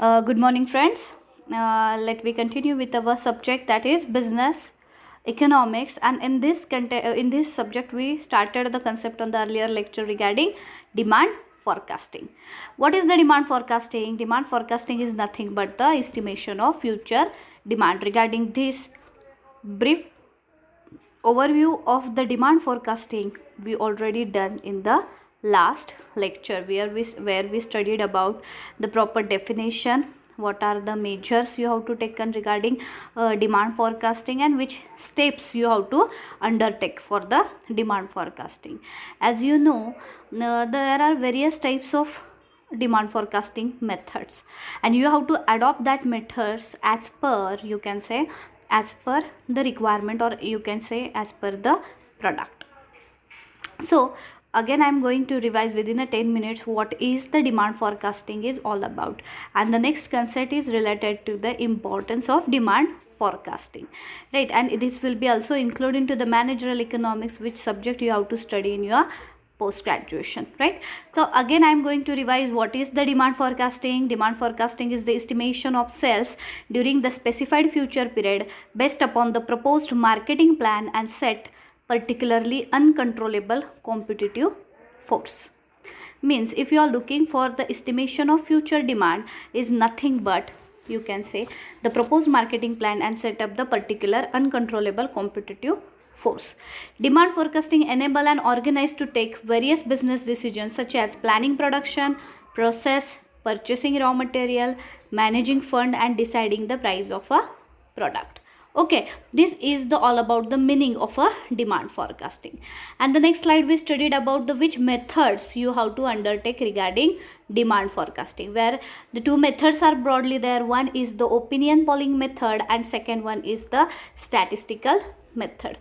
Good morning, friends. Let me continue with our subject, that is business economics. And in this subject, we started the concept on the earlier lecture regarding demand forecasting. What is the demand forecasting? Demand forecasting is nothing but the estimation of future demand. Regarding this brief overview of the demand forecasting, we already done in the last lecture where we studied about the proper definition, what are the measures you have to take on regarding demand forecasting, and which steps you have to undertake for the demand forecasting. As you know, there are various types of demand forecasting methods, and you have to adopt that methods as per, you can say, as per the requirement, or you can say as per the product. So again, I'm going to revise within a 10 minutes what is the demand forecasting is all about, and the next concept is related to the importance of demand forecasting, right? And this will be also included into the managerial economics, which subject you have to study in your post graduation, right? So again, I'm going to revise what is the demand forecasting. Demand forecasting is the estimation of sales during the specified future period based upon the proposed marketing plan and set particularly uncontrollable competitive force. Means if you are looking for the estimation of future demand, is nothing but, you can say, the proposed marketing plan and set up the particular uncontrollable competitive force. Demand forecasting enable an organized to take various business decisions such as planning production, process, purchasing raw material, managing fund, and deciding the price of a product. Okay, this is the all about the meaning of a demand forecasting. And the next slide, we studied about the which methods you have to undertake regarding demand forecasting, where the two methods are broadly there. One is the opinion polling method and second one is the statistical method.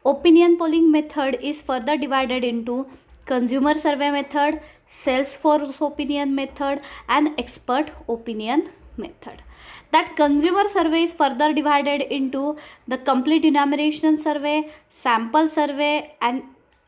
Opinion polling method is further divided into consumer survey method, sales force opinion method, and expert opinion method. That consumer survey is further divided into the complete enumeration survey, sample survey, and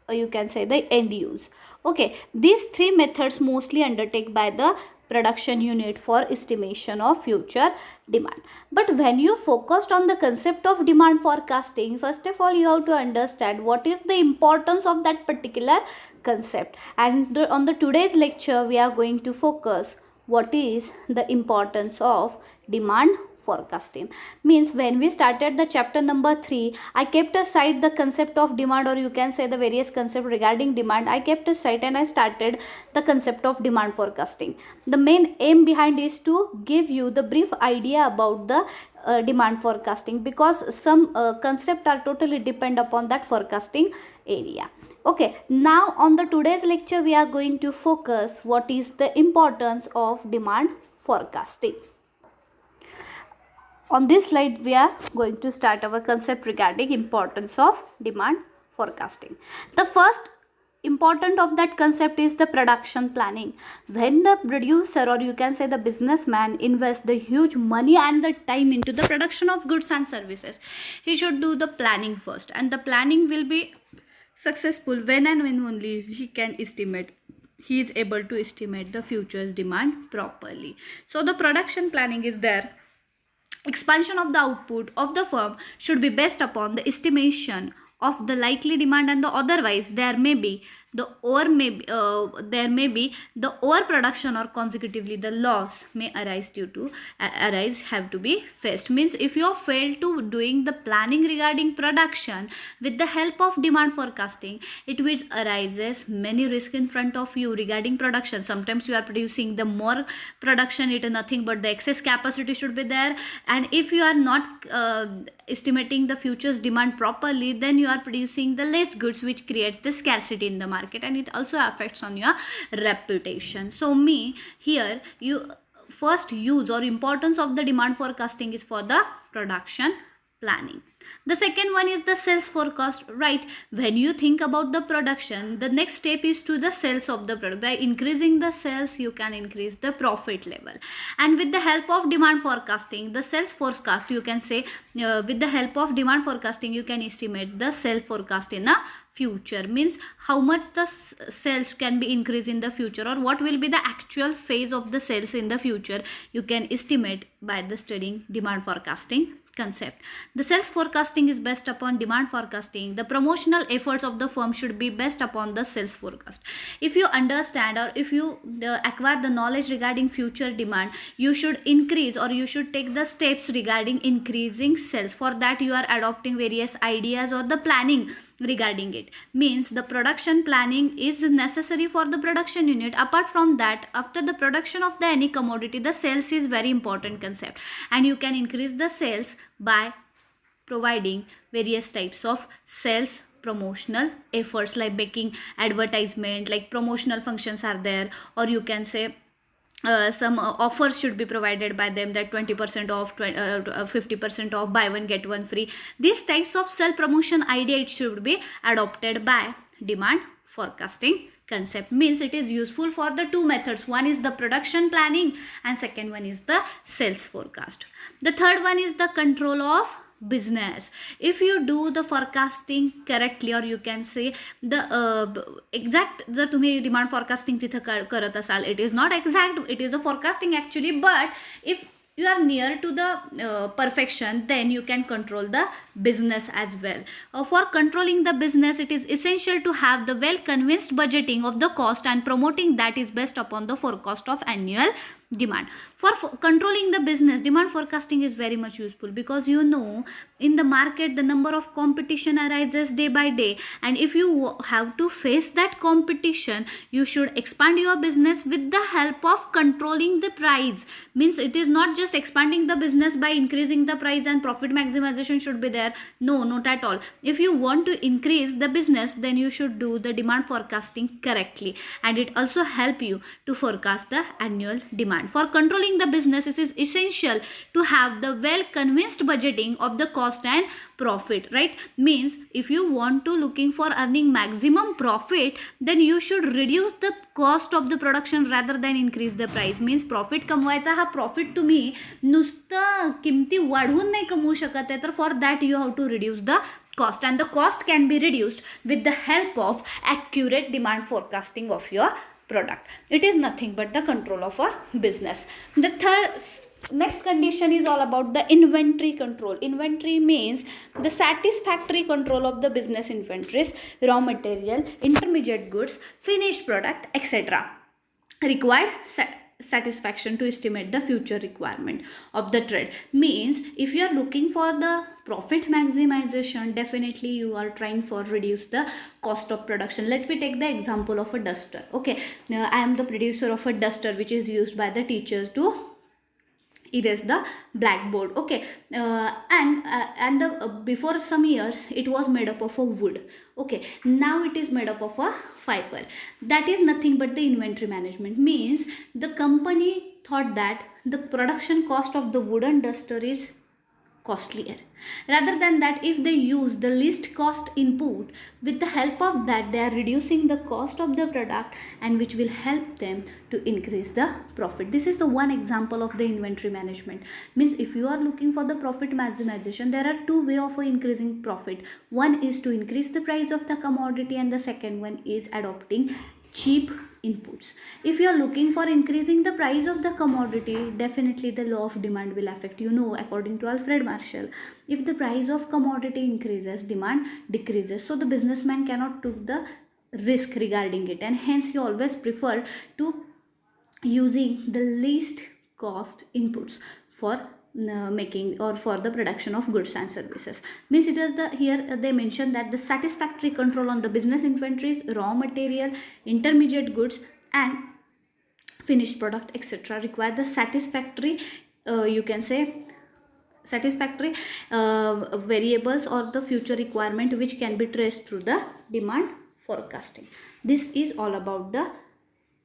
you can say the end use. Okay, these three methods mostly undertaken by the production unit for estimation of future demand. But when you focused on the concept of demand forecasting, first of all you have to understand what is the importance of that particular concept. And on the today's lecture we are going to focus what is the importance of demand forecasting. Means when we started the chapter number 3, I kept aside the concept of demand, or you can say the various concepts regarding demand I kept aside, and I started the concept of demand forecasting. The main aim behind is to give you the brief idea about the demand forecasting, because some concepts are totally depend upon that forecasting area. Okay, now on the today's lecture we are going to focus what is the importance of demand forecasting. On this slide we are going to start our concept regarding importance of demand forecasting. The first important of that concept is the production planning. When the producer, or you can say the businessman, invests the huge money and the time into the production of goods and services, he should do the planning first, and the planning will be successful when and when only he is able to estimate the future's demand properly. So the production planning is there. Expansion of the output of the firm should be based upon the estimation of the likely demand, and the otherwise there may be the overproduction, or consecutively the loss may arise have to be faced. Means if you have failed to doing the planning regarding production with the help of demand forecasting, it will arises many risks in front of you regarding production. Sometimes you are producing the more production, it is nothing but the excess capacity should be there, and if you are not estimating the future's demand properly, then you are producing the less goods, which creates the scarcity in the market, and it also affects on your reputation. So here you first use or importance of the demand forecasting is for the production planning. The second one is the sales forecast, right? When you think about the production, the next step is to the sales of the product. By increasing the sales, you can increase the profit level. And with the help of demand forecasting, the sales forecast, you can say, with the help of demand forecasting, you can estimate the sales forecast in a future. Means how much the sales can be increased in the future, or what will be the actual phase of the sales in the future, you can estimate by the studying demand forecasting concept. The sales forecasting is based upon demand forecasting. The promotional efforts of the firm should be based upon the sales forecast. If you understand, or if you acquire the knowledge regarding future demand, you should increase, or you should take the steps regarding increasing sales. For that, you are adopting various ideas or the planning regarding it. Means the production planning is necessary for the production unit. Apart from that, after the production of the any commodity, the sales is very important concept, and you can increase the sales by providing various types of sales promotional efforts, like making advertisement, like promotional functions are there, or you can say some offers should be provided by them, that 20% off, 50% off, buy one get one free. These types of sell promotion idea, it should be adopted by demand forecasting concept. Means it is useful for the two methods. One is the production planning, and second one is the sales forecast. The third one is the control of business. If you do the forecasting correctly, or you can say the exact, जर तुम्ही demand forecasting तिथं करत असाल, it is not exact, it is a forecasting actually, but if you are near to the perfection, then you can control the business as well. For controlling the business, it is essential to have the well convinced budgeting of the cost, and promoting that is based upon the forecast of annual demand. For controlling the business, demand forecasting is very much useful, because you know in the market the number of competition arises day by day, and if you have to face that competition, you should expand your business with the help of controlling the price. Means it is not just expanding the business by increasing the price and profit maximization should be there. No, not at all. If you want to increase the business, then you should do the demand forecasting correctly, and it also help you to forecast the annual demand. For controlling the business, it is essential to have the well convinced budgeting of the cost and profit, right? Means if you want to looking for earning maximum profit, then you should reduce the cost of the production rather than increase the price. Means profit कमवायचा हा profit तुम्ही नुसतं किमती वाढवून नाही कमवू शकत आहे, तर for that you have to reduce the cost, and the cost can be reduced with the help of accurate demand forecasting of your product. It is nothing but the control of a business. The next condition is all about the inventory control. Inventory means the satisfactory control of the business inventories, raw material, intermediate goods, finished product, etc. Required satisfaction to estimate the future requirement of the trade. Means if you are looking for the profit maximization, definitely you are trying for reduce the cost of production. Let me take the example of a duster. Okay, now I am the producer of a duster which is used by the teachers to erase the blackboard. Okay, before some years it was made up of a wood. Okay, now it is made up of a fiber. That is nothing but the inventory management. Means the company thought that the production cost of the wooden duster is costlier. Rather than that, if they use the least cost input, with the help of that they are reducing the cost of the product, and which will help them to increase the profit. This is the one example of the inventory management. Means if you are looking for the profit maximization, there are two ways of increasing profit. One is to increase the price of the commodity, and the second one is adopting cheap inputs. If you are looking for increasing the price of the commodity, definitely the law of demand will affect. You know, according to Alfred Marshall, if the price of commodity increases, demand decreases. So the businessman cannot take the risk regarding it, and hence he always prefer to using the least cost inputs for making or for the production of goods and services. Means it is the here they mention that the satisfactory control on the business inventories, raw material, intermediate goods, and finished product, etc. require the satisfactory you can say satisfactory variables or the future requirement which can be traced through the demand forecasting. This is all about the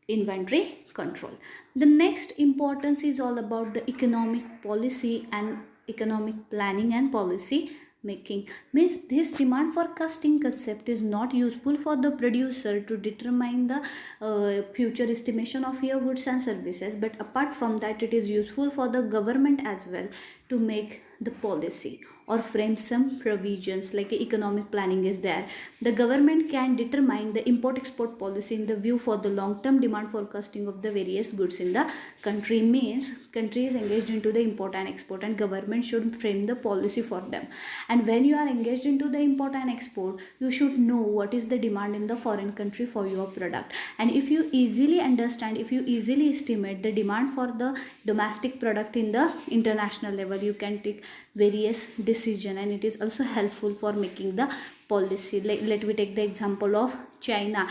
inventory control. The next importance is all about the economic policy and economic planning and policy making. Means this demand forecasting concept is not useful for the producer to determine the future estimation of your goods and services, but apart from that it is useful for the government as well to make the policy or frame some provisions, like economic planning is there. The government can determine the import export policy in the view for the long term demand forecasting of the various goods in the country. Means country is engaged into the import and export, and government should frame the policy for them. And when you are engaged into the import and export, you should know what is the demand in the foreign country for your product. And if you easily understand, if you easily estimate the demand for the domestic product in the international level, you can take various decision, and it is also helpful for making the policy. Like, let me take the example of China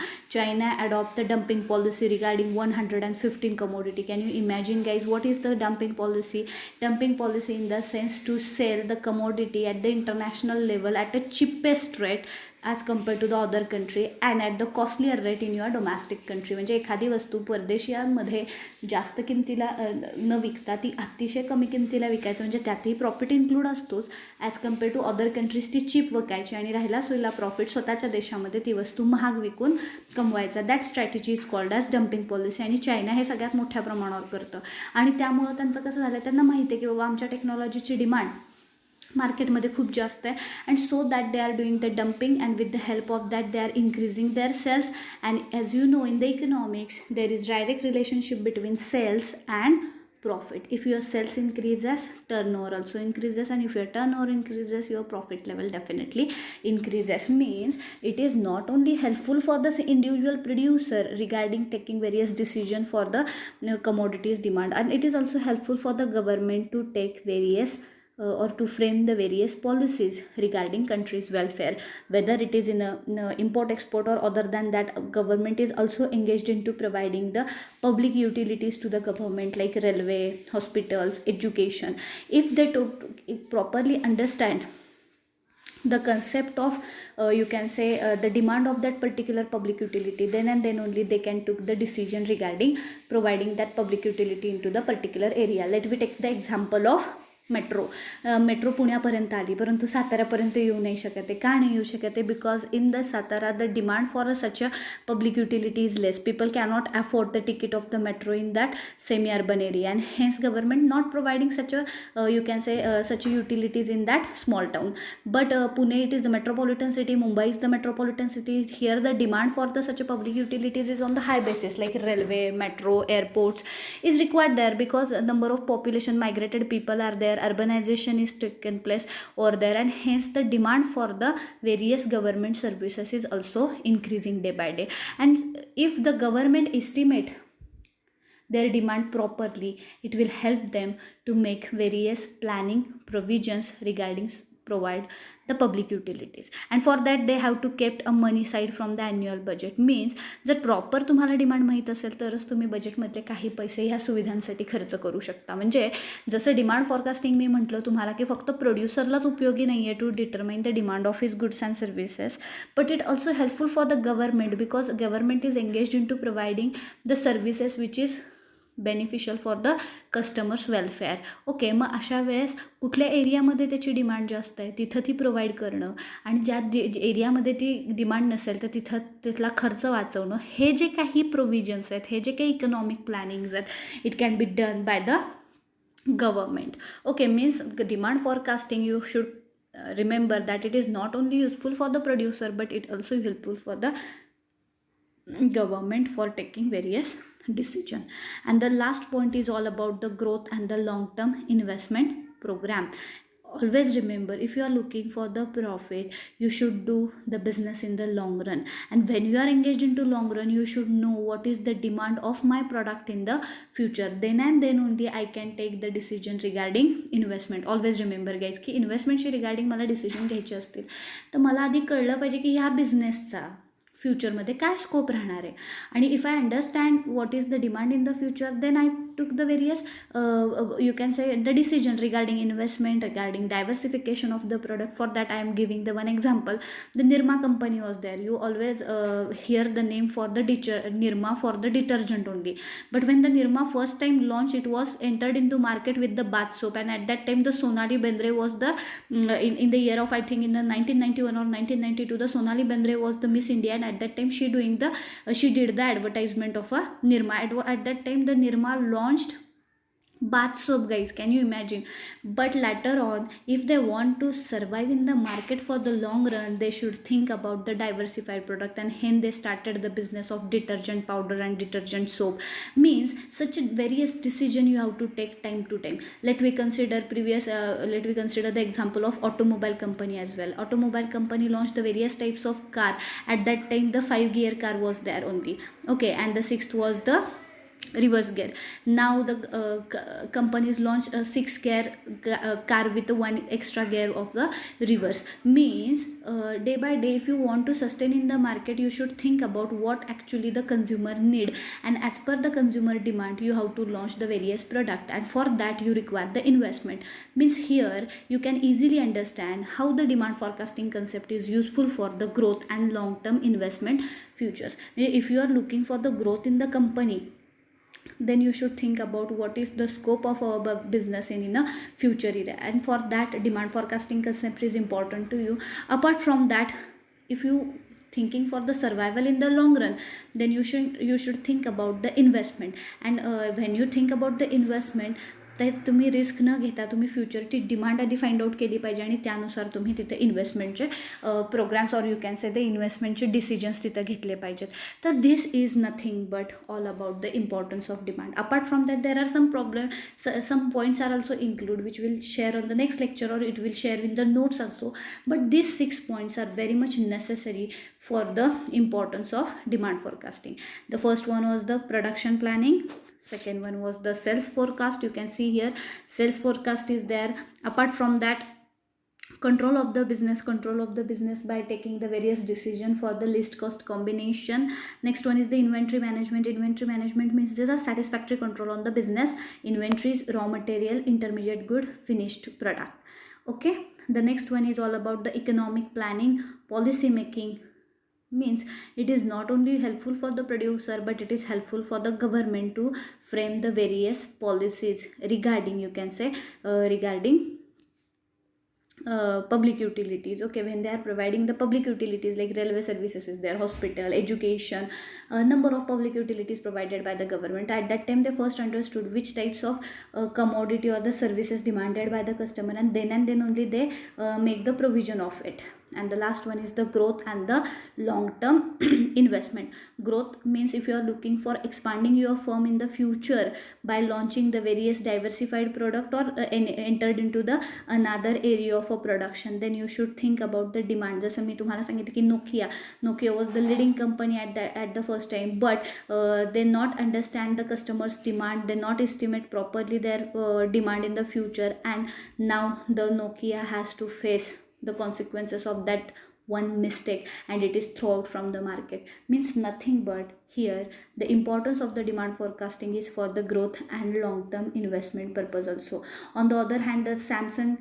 adopt the dumping policy regarding 115 commodity. Can you imagine, guys, what is the dumping policy? Dumping policy in the sense to sell the commodity at the international level at a cheapest rate as compared to the other country and at the costlier rate in your domestic country. म्हणजे एखादी वस्तू परदेशांमध्ये जास्त किमतीला न विकता ती अतिशय कमी किमतीला विकायचं, म्हणजे त्यातही प्रॉफिट इन्क्लूड असतोच. As compared to other countries ती चीप विकायची आणि राहिला सोयीला प्रॉफिट स्वतःच्या देशामध्ये ती वस्तू महाग विकून कमवायचा. That strategy is called as dumping policy. आणि चायना हे सगळ्यात मोठ्या प्रमाणावर करतं. आणि त्यामुळं त्यांचं कसं झालं, त्यांना माहिती आहे की बाबा आमच्या टेक्नॉलॉजीची डिमांड मार्केटमध्ये खूप जास्त आहे. And so that they are doing the dumping, and with the help of that they are increasing their sales. And as you know, in the economics there is direct relationship between sales and profit. If your sales increases, turnover also increases, and if your turnover increases, your profit level definitely increases. Means it is not only helpful for the individual producer regarding taking various decision for the commodities demand, and it is also helpful for the government to take various or to frame the various policies regarding country's welfare, whether it is in a import export or other than that. Government is also engaged into providing the public utilities to the government, like railway, hospitals, education. If they properly understand the concept of you can say the demand of that particular public utility, then and then only they can take the decision regarding providing that public utility into the particular area. Let me take the example of metro पुण्यापर्यंत आली, परंतु साताऱ्यापर्यंत येऊ नाही शकत आहे. का नाही येऊ शकत आहे? Because in the Satara the demand for such a public utility is less. People cannot afford the ticket of the metro in that semi-urban area, and hence government not providing such a you can say such utilities in that small town. But Pune, it is the metropolitan city. Mumbai is the metropolitan city. Here the demand for the such a public utilities is on the high basis, like railway, metro, airports is required there, because a number of population migrated people are there. Urbanization is taken place over there, and hence the demand for the various government services is also increasing day by day. And if the government estimate their demand properly, it will help them to make various planning provisions regarding provide the public utilities, and for that they have to kept a money side from the annual budget. Means जर proper तुम्हाला demand माहीत असेल तरच तुम्ही बजेटमधले काही पैसे ह्या सुविधांसाठी खर्च करू शकता. म्हणजे जसं डिमांड फॉरकास्टिंग मी म्हटलं तुम्हाला की फक्त प्रोड्युसरलाच उपयोगी नाही आहे to determine the demand of his goods and services, but it also helpful for the government, because government is engaged in to providing the services which is beneficial for the customers welfare. Okay, मग अशा वेळेस कुठल्या एरियामध्ये त्याची demand जास्त आहे तिथं ती प्रोव्हाइड करणं, आणि ज्या एरियामध्ये ती डिमांड नसेल तर तिथं तिथला खर्च वाचवणं, हे जे काही प्रोव्हिजन्स आहेत, हे जे काही इकॉनॉमिक प्लॅनिंग्स आहेत, it can be done by the government. Okay, means demand forecasting you should remember that it is not only useful for the producer, but it also helpful for the government for taking various decision. And the last point is all about the growth and the long term investment program. Always remember, if you are looking for the profit, you should do the business in the long run, and when you are engaged into long run, you should know what is the demand of my product in the future. Then and then only I can take the decision regarding investment. Always remember guys की इन्व्हेस्टमेंटशी regarding मला decision घ्यायचे असतील तर मला आधी कळलं पाहिजे की ह्या बिझनेसचा फ्युचरमध्ये काय स्कोप राहणार आहे. आणि if I understand what is the demand in the future, then I took the various you can say the decision regarding investment, regarding diversification of the product. For that I am giving the one example. The Nirma company was there. You always hear the name for the Nirma for the detergent only, but when the Nirma first time launched, it was entered into market with the bath soap, and at that time the Sonali Bendre was the in the year of, I think in the 1991 or 1992, the Sonali Bendre was the Miss India, and at that time she doing the she did the advertisement of a Nirma. At that time the Nirma launched bath soap, guys, can you imagine? But later on, if they want to survive in the market for the long run, they should think about the diversified product, and hence they started the business of detergent powder and detergent soap. Means such a various decision you have to take time to time. Let we consider the example of automobile company as well. Automobile company launched the various types of car. At that time the 5 gear car was there only, okay, and the sixth was the reverse gear. Now the companies launch a 6 gear car with one extra gear of the reverse. Means day by day, if you want to sustain in the market, you should think about what actually the consumer need, and as per the consumer demand you have to launch the various product, and for that you require the investment. Means here you can easily understand how the demand forecasting concept is useful for the growth and long term investment futures. If you are looking for the growth in the company, then you should think about what is the scope of our business in a future era, and for that demand forecasting concept is important to you. Apart from that, if you thinking for the survival in the long run, then you should think about the investment. And when you think about the investment, तर तुम्ही risk न घेता तुम्ही फ्युचरची demand आधी find out केली पाहिजे, आणि त्यानुसार तुम्ही तिथे इन्व्हेस्टमेंटचे programmes or you can say the इन्व्हेस्टमेंटचे डिसिजन्स तिथं घेतले पाहिजेत. तर this is nothing but all about the importance of demand. Apart from that there are some problem, some points are also included which we'll share on the next lecture, or it will share in the notes also. But these 6 points are very much necessary for the importance of demand forecasting. The first one was the production planning. Second one was the sales forecast. You can see here sales forecast is there. Apart from that, control of the business by taking the various decision for the least cost combination. Next one is the inventory management means there's a satisfactory control on the business inventories, raw material, intermediate good, finished product. Okay, the next one is all about the economic planning, policy making. Means it is not only helpful for the producer, but it is helpful for the government to frame the various policies regarding, you can say, regarding public utilities. Okay, when they are providing the public utilities like railway services is there, hospital, education, number of public utilities provided by the government. At that time they first understood which types of commodity or the services demanded by the customer, and then only they make the provision of it. And the last one is the growth and the long term investment. Growth means if you are looking for expanding your firm in the future by launching the various diversified product, or entered into the another area of a production, then you should think about the demand. जसं मी तुम्हाला सांगितलं की Nokia was the leading company at the first time, but they not understand the customers demand, they not estimate properly their demand in the future, and now the Nokia has to face the consequences of that one mistake, and it is thrown out from the market. Means nothing but here the importance of the demand forecasting is for the growth and long term investment purpose also. On the other hand, the Samsung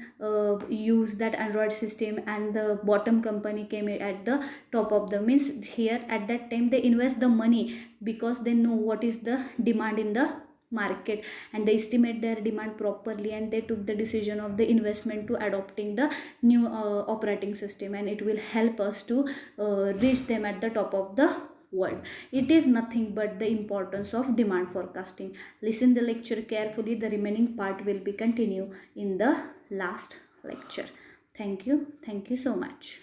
used that Android system, and the bottom company came at the top of the. Means here at that time they invest the money because they know what is the demand in the market, and they estimate their demand properly, and they took the decision of the investment to adopting the new operating system, and it will help us to reach them at the top of the world. It is nothing but the importance of demand forecasting. Listen the lecture carefully. The remaining part will be continue in the last lecture. Thank you so much.